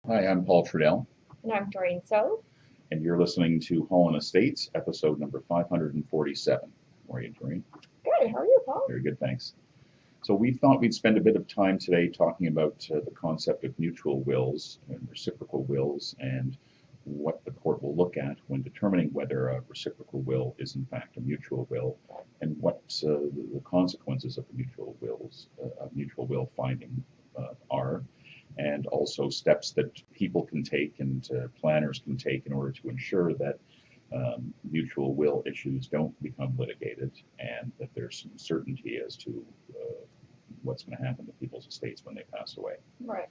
Hi, I'm Paul Trudelle, And I'm Doreen So. and you're listening to Holland Estates, episode number 547. How are you, Doreen? Good. How are you, Paul? Very good, thanks. So we thought we'd spend a bit of time today talking about the concept of mutual wills and reciprocal wills and what the court will look at when determining whether a reciprocal will is in fact a mutual will, and what the consequences of the mutual will finding are, and also steps that people can take and planners can take in order to ensure that mutual will issues don't become litigated and that there's some certainty as to what's going to happen to people's estates when they pass away. Right.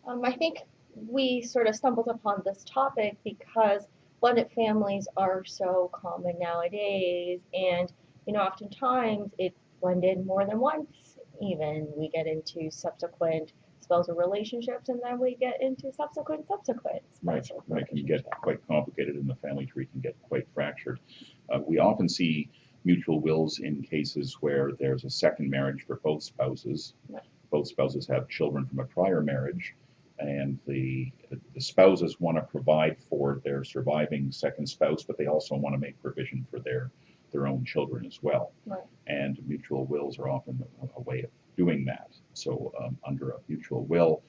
I think we sort of stumbled upon this topic because blended families are so common nowadays, and oftentimes it's blended more than once. Even we get into subsequent spousal relationships, and then we get into subsequent Right, spousal right. It can get relationships. quite complicated, and the family tree can get quite fractured. We often see mutual wills in cases where there's a second marriage for both spouses. Right. Both spouses have children from a prior marriage, and the spouses want to provide for their surviving second spouse, but they also want to make provision for their own children as well. Right. And mutual wills are often a way of doing that. So under a mutual will,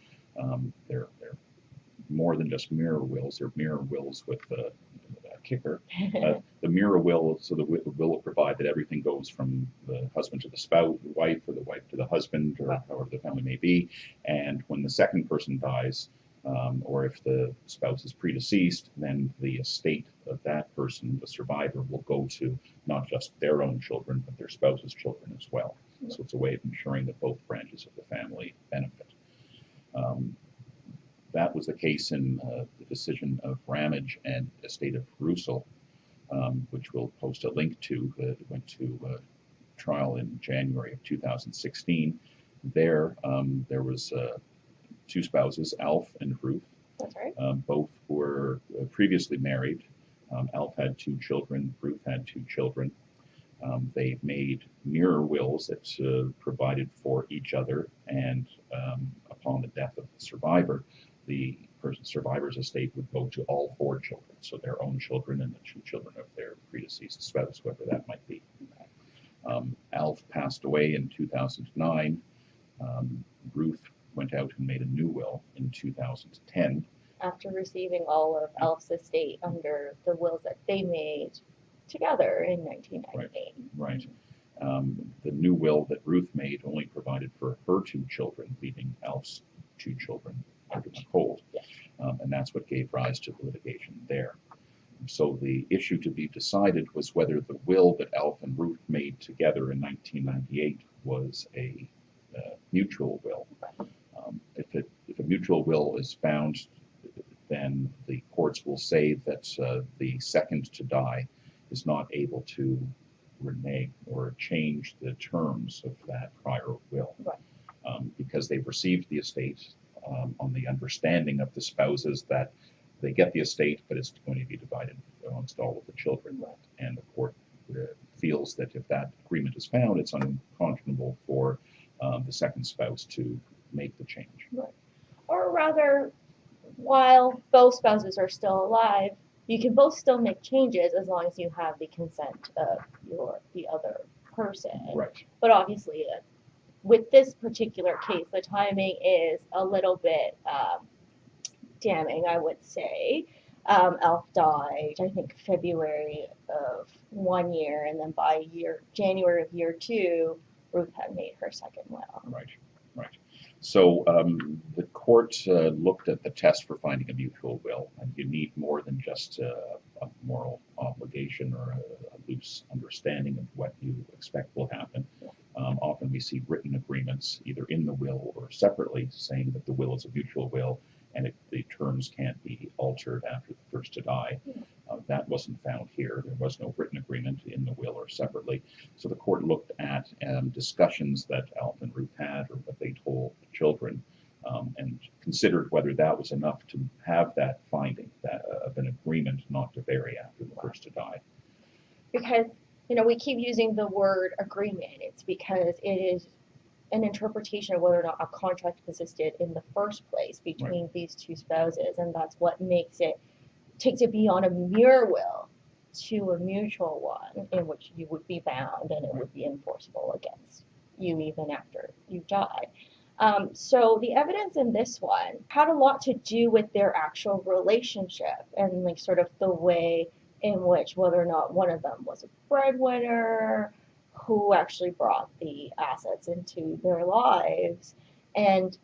they're more than just mirror wills. They're mirror wills with a kicker. The mirror will, so the will will provide that everything goes from the husband to the spouse, the wife, or the wife to the husband, or however the family may be. And when the second person dies, or if the spouse is predeceased, then the estate of that person, the survivor, will go to not just their own children, but their spouse's children as well. So it's a way of ensuring that both branches of the family benefit. That was the case in the decision of Rammage and estate of Roussel, which we'll post a link to. It went to trial in January of 2016. There was two spouses, Alf and Ruth. That's right. Both were previously married. Alf had two children, Ruth had two children. They made mirror wills that provided for each other, and upon the death of the survivor's estate would go to all four children, so their own children and the two children of their predeceased spouse, whoever that might be. Alf passed away in 2009. Ruth went out and made a new will in 2010. After receiving all of Elf's estate under the wills that they made together in 1998. Right. The new will that Ruth made only provided for her two children, leaving Alf's two children out in the cold. Yes. And that's what gave rise to the litigation there. So the issue to be decided was whether the will that Alf and Ruth made together in 1998 was a mutual will. If a mutual will is found, then the courts will say that the second to die is not able to renege or change the terms of that prior will. Right. Because they've received the estate on the understanding of the spouses that they get the estate, but it's going to be divided amongst all of the children. Right. And the court feels that if that agreement is found, it's unconscionable for the second spouse to make the change. Right. Or rather, while both spouses are still alive, you can both still make changes as long as you have the consent of the other person. Right. But obviously, with this particular case, the timing is a little bit damning, I would say. Elf died, I think, February of 1 year, and then by January of year 2, Ruth had made her second will. Right. So the court looked at the test for finding a mutual will, and you need more than just a moral obligation or a loose understanding of what you expect will happen. Often we see written agreements, either in the will or separately, saying that the will is a mutual will, and the terms can't be altered after the first to die. That wasn't found here. There was no written agreement in the will or separately. So the court looked at discussions that Alf and Ruth had, or what they told the children, and considered whether that was enough to have that finding of an agreement not to vary after the first to die. Because we keep using the word agreement. It's because it is an interpretation of whether or not a contract existed in the first place between these two spouses, and that's what takes it beyond a mere will to a mutual one in which you would be bound and it would be enforceable against you even after you died. So the evidence in this one had a lot to do with their actual relationship and like sort of the way in which whether or not one of them was a breadwinner, who actually brought the assets into their lives. And,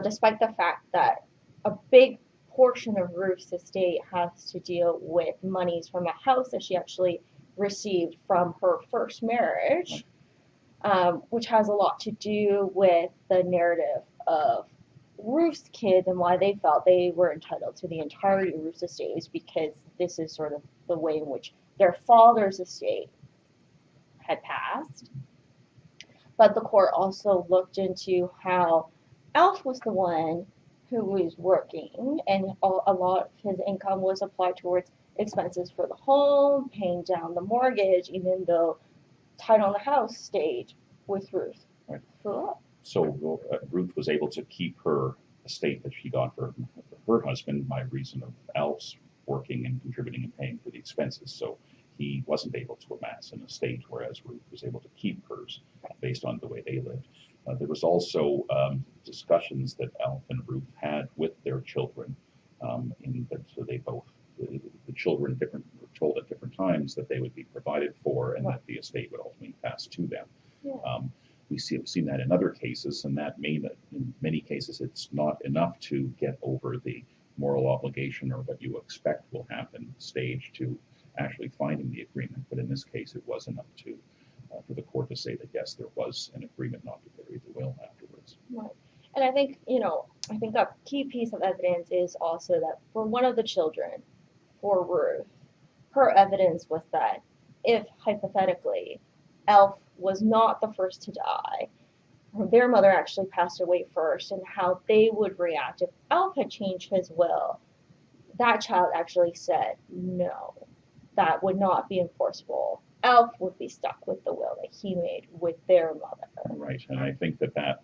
despite the fact that a big portion of Ruth's estate has to deal with monies from a house that she actually received from her first marriage, which has a lot to do with the narrative of Ruth's kids and why they felt they were entitled to the entirety of Ruth's estate is because this is sort of the way in which their father's estate had passed. But the court also looked into how Alf was the one who was working, and a lot of his income was applied towards expenses for the home, paying down the mortgage, even though title on the house stayed with Ruth. Right. Cool. So Ruth was able to keep her estate that she got for her husband by reason of Alf's working and contributing and paying for the expenses. So he wasn't able to amass an estate, whereas Ruth was able to keep hers based on the way they lived. There was also discussions that Alf and Ruth had with their children, in that so they both, the children were told at different times that they would be provided for and that the estate would ultimately pass to them. Yeah. We've seen that in other cases, and that in many cases it's not enough to get over the moral obligation or what you expect will happen stage to actually finding the agreement. But in this case, it was enough to for the court to say that yes, there was an agreement not to bury the will afterwards. Right. And I think, I think a key piece of evidence is also that for one of the children, for Ruth, her evidence was that if hypothetically Alf was not the first to die, their mother actually passed away first, and how they would react if Alf had changed his will. That child actually said no, that would not be enforceable. Alf would be stuck with the will that he made with their mother. Right, and I think that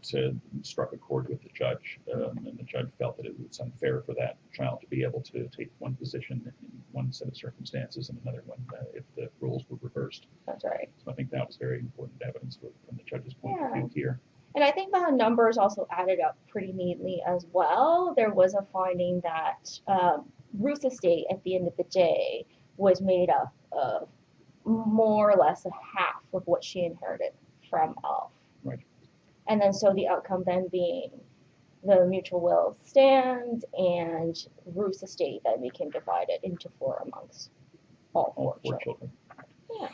struck a chord with the judge, and the judge felt that it was unfair for that child to be able to take one position in one set of circumstances and another one if the roles were reversed. That's right. So I think that was very important evidence from the judge's point of view here. And I think the numbers also added up pretty neatly as well. There was a finding that Ruth's estate at the end of the day was made up of more or less a half of what she inherited from Alf. Right. And then so the outcome then being the mutual will stands and Ruth's estate then became divided into four amongst all four children. Yeah.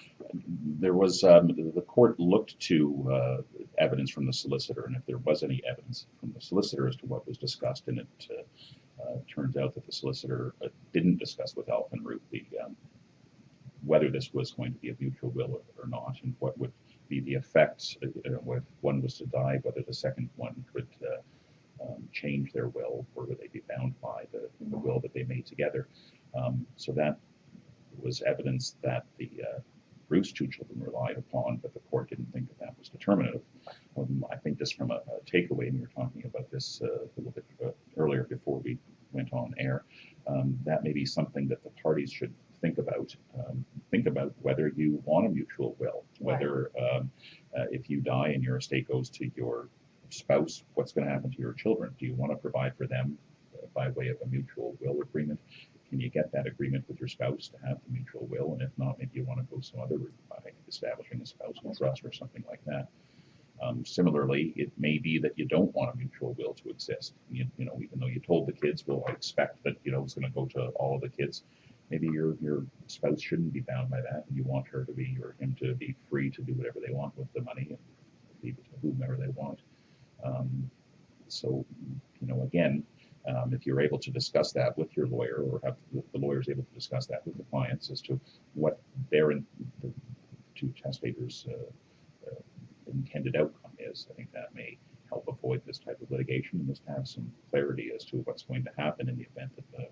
There was the court looked to evidence from the solicitor, and if there was any evidence from the solicitor as to what was discussed, and it turns out that the solicitor didn't discuss with Alf and Ruth whether this was going to be a mutual will or not, and what would be the effects if one was to die, whether the second one could change their will, or would they be bound by the will that they made together. So that was evidence that the Ruth's two children relied upon, but the court didn't think that was determinative. I think just from a takeaway, and we were talking about this a little bit earlier before we went on air, that may be something that the parties should think about. Think about whether you want a mutual will, whether if you die and your estate goes to your spouse, what's going to happen to your children? Do you want to provide for them by way of a mutual will agreement? Can you get that agreement with your spouse to have the mutual will? And if not, maybe you want to go some other route by establishing a spousal trust or something like that. Similarly, it may be that you don't want a mutual will to exist. Even though you told the kids, well, I expect that it's going to go to all of the kids. Maybe your spouse shouldn't be bound by that, and you want her to be, or him to be, free to do whatever they want with the money and leave it to whomever they want. So, again, if you're able to discuss that with your lawyer, or have the lawyers able to discuss that with the clients as to what the two testators' intended outcome is, I think that may help avoid this type of litigation and just have some clarity as to what's going to happen in the event that the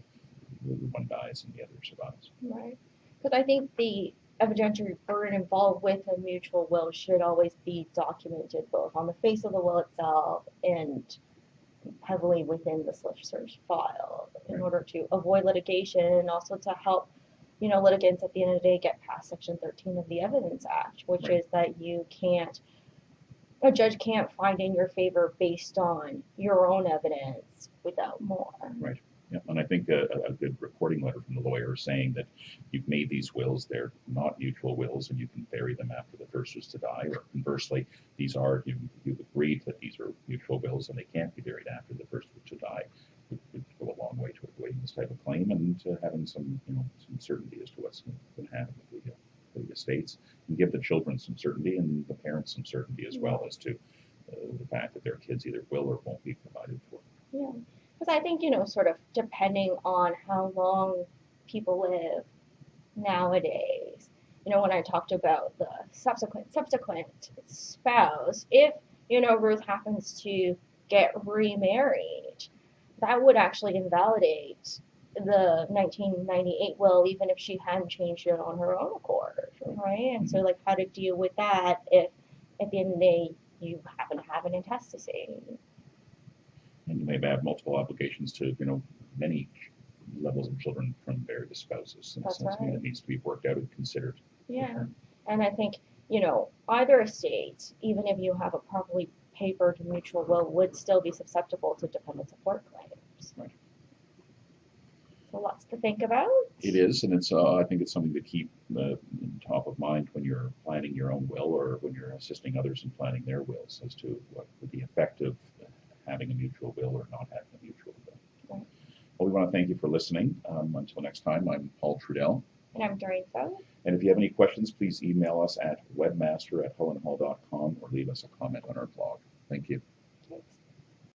one dies and the other survives. Right. Because I think the evidentiary burden involved with a mutual will should always be documented both on the face of the will itself and heavily within the solicitor's file in order to avoid litigation and also to help, litigants at the end of the day get past Section 13 of the Evidence Act, which is that a judge can't find in your favor based on your own evidence without more. Right. Yeah. And I think a good reporting letter from the lawyer saying that you've made these wills, they're not mutual wills, and you can bury them after the first was to die, or conversely, you've agreed that these are mutual wills and they can't be buried after the first was to die, would go a long way to avoiding this type of claim and having some certainty as to what's going to happen with the estates, and give the children some certainty and the parents some certainty as well as to the fact that their kids either will or won't be provided for. Yeah. Because I think, sort of depending on how long people live nowadays, when I talked about the subsequent spouse, if, Ruth happens to get remarried, that would actually invalidate the 1998 will, even if she hadn't changed it on her own accord, right? And so, like, how to deal with that if at the end of the day you happen to have an intestacy? And you may have multiple obligations to, many levels of children from various spouses. And That's it's something right. that needs to be worked out and considered. Yeah. And I think, either estate, even if you have a properly papered mutual will, would still be susceptible to dependent support claims. Right. So lots to think about. It is, and it's I think it's something to keep top of mind when you're planning your own will or when you're assisting others in planning their wills as to what would be effective having a mutual will or not having a mutual will. Right. Well, we want to thank you for listening. Until next time, I'm Paul Trudelle. And I'm Doreen So. And if you have any questions, please email us at webmaster@hoandhall.com or leave us a comment on our blog. Thank you.